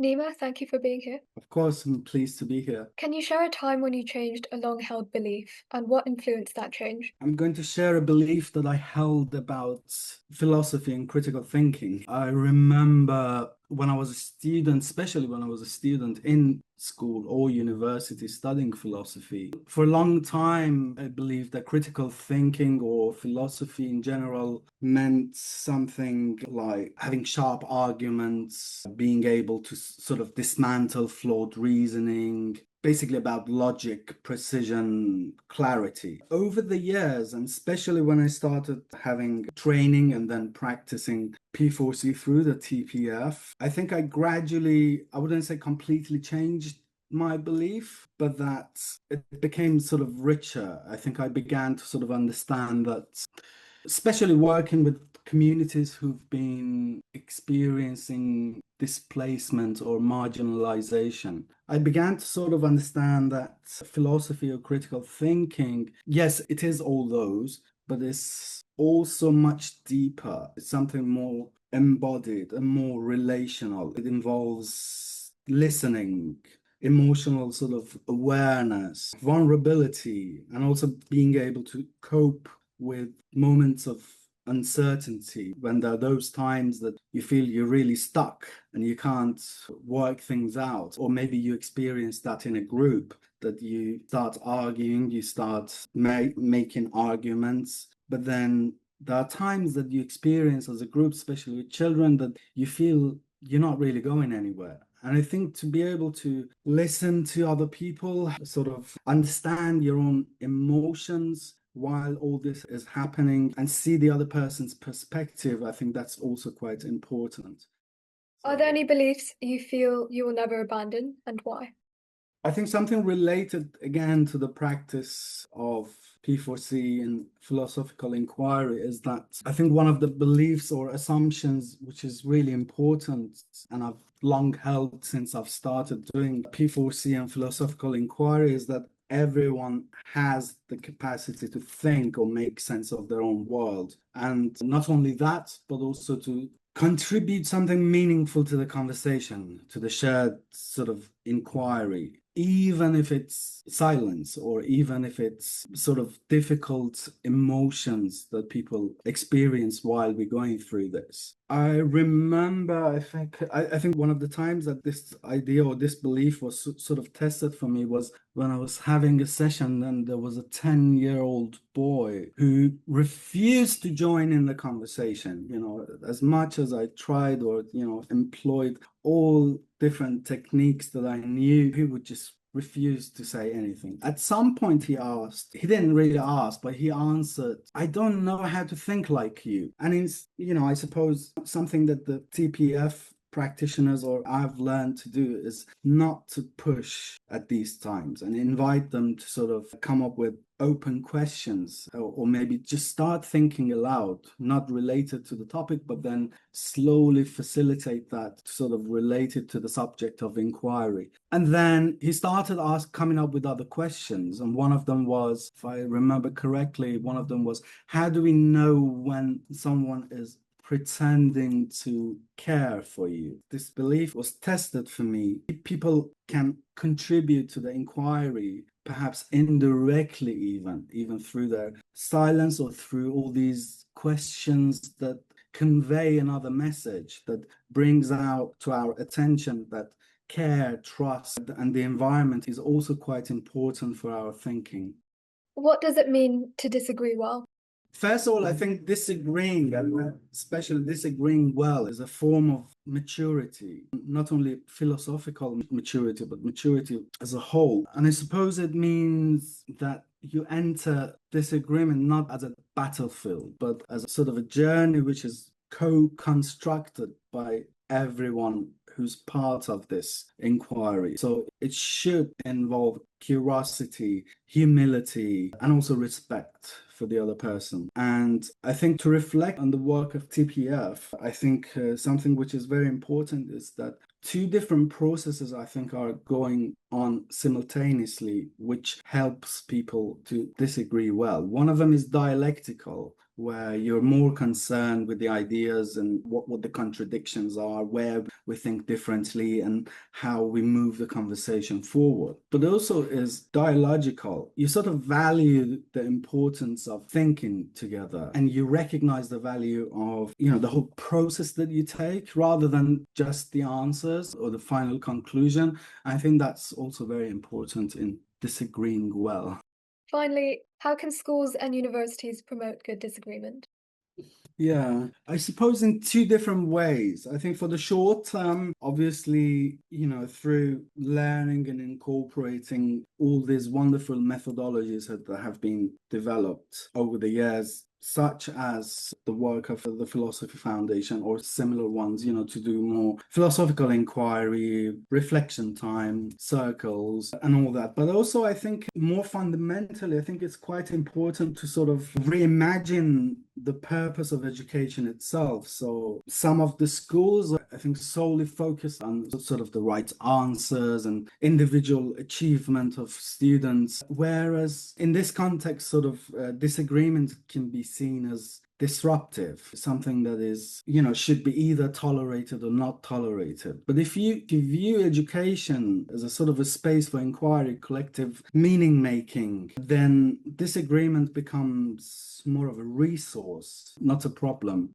Nima, thank you for being here. Of course, I'm pleased to be here. Can you share a time when you changed a long-held belief and what influenced that change? I'm going to share a belief that I held about philosophy and critical thinking. I remember when I was a student, especially when I was a student in school or university studying philosophy. For a long time, I believed that critical thinking or philosophy in general meant something like having sharp arguments, being able to sort of dismantle flawed reasoning, basically about logic, precision, clarity. Over the years, and especially when I started having training and then practicing P4C through the TPF, I think I gradually, I wouldn't say completely changed my belief, but that it became sort of richer. I think I began to sort of understand that, especially working with communities who've been experiencing displacement or marginalization, I began to sort of understand that philosophy or critical thinking, yes, it is all those, but it's also much deeper. It's something more embodied and more relational. It involves listening, emotional sort of awareness, vulnerability, and also being able to cope with moments of uncertainty when there are those times that you feel you're really stuck and you can't work things out, or maybe you experience that in a group, that you start arguing, you start making arguments, but then there are times that you experience as a group, especially with children, that you feel you're not really going anywhere. And I think to be able to listen to other people, sort of understand your own emotions while all this is happening and see the other person's perspective, I think that's also quite important. Are there So any beliefs you feel you will never abandon and why? I think something related again to the practice of P4C and philosophical inquiry is that I think one of the beliefs or assumptions which is really important, and I've long held since I've started doing P4C and philosophical inquiry, is that everyone has the capacity to think or make sense of their own world. And not only that, but also to contribute something meaningful to the conversation, to the shared sort of inquiry, even if it's silence or even if it's sort of difficult emotions that people experience while we're going through this. I remember, I think one of the times that this idea or this belief was sort of tested for me was when I was having a session and there was a 10-year-old boy who refused to join in the conversation. As much as I tried or, employed all different techniques that I knew, he would just refuse to say anything. At some point, he didn't really ask, but he answered, I don't know how to think like you. And it's, I suppose something that the TPF practitioners or I've learned to do is not to push at these times and invite them to sort of come up with open questions, or maybe just start thinking aloud, not related to the topic, but then slowly facilitate that sort of related to the subject of inquiry. And then he started coming up with other questions. And one of them was, if I remember correctly, one of them was, how do we know when someone is pretending to care for you? This belief was tested for me. People can contribute to the inquiry, perhaps indirectly, even through their silence or through all these questions that convey another message, that brings out to our attention that care, trust, and the environment is also quite important for our thinking. What does it mean to disagree well? First of all, I think disagreeing, and especially disagreeing well, is a form of maturity, not only philosophical maturity, but maturity as a whole. And I suppose it means that you enter disagreement not as a battlefield, but as a sort of a journey which is co-constructed by everyone who's part of this inquiry. So it should involve curiosity, humility, and also respect for the other person. And I think to reflect on the work of TPF, I think something which is very important is that two different processes, I think, are going on simultaneously, which helps people to disagree well. One of them is dialectical, where you're more concerned with the ideas and what the contradictions are, where we think differently, and how we move the conversation forward. But also is dialogical. You sort of value the importance of thinking together, and you recognize the value of, the whole process that you take rather than just the answers or the final conclusion. I think that's also very important in disagreeing well. Finally, how can schools and universities promote good disagreement? Yeah, I suppose in two different ways. I think for the short term, obviously, through learning and incorporating all these wonderful methodologies that have been developed over the years, such as the work of the Philosophy Foundation or similar ones, to do more philosophical inquiry, reflection time, circles, and all that. But also, I think more fundamentally, I think it's quite important to sort of reimagine the purpose of education itself. So some of the schools, I think, solely focus on sort of the right answers and individual achievement of students, whereas in this context, sort of disagreement can be seen as disruptive, something that is, should be either tolerated or not tolerated. But if you view education as a sort of a space for inquiry, collective meaning making, then disagreement becomes more of a resource, not a problem.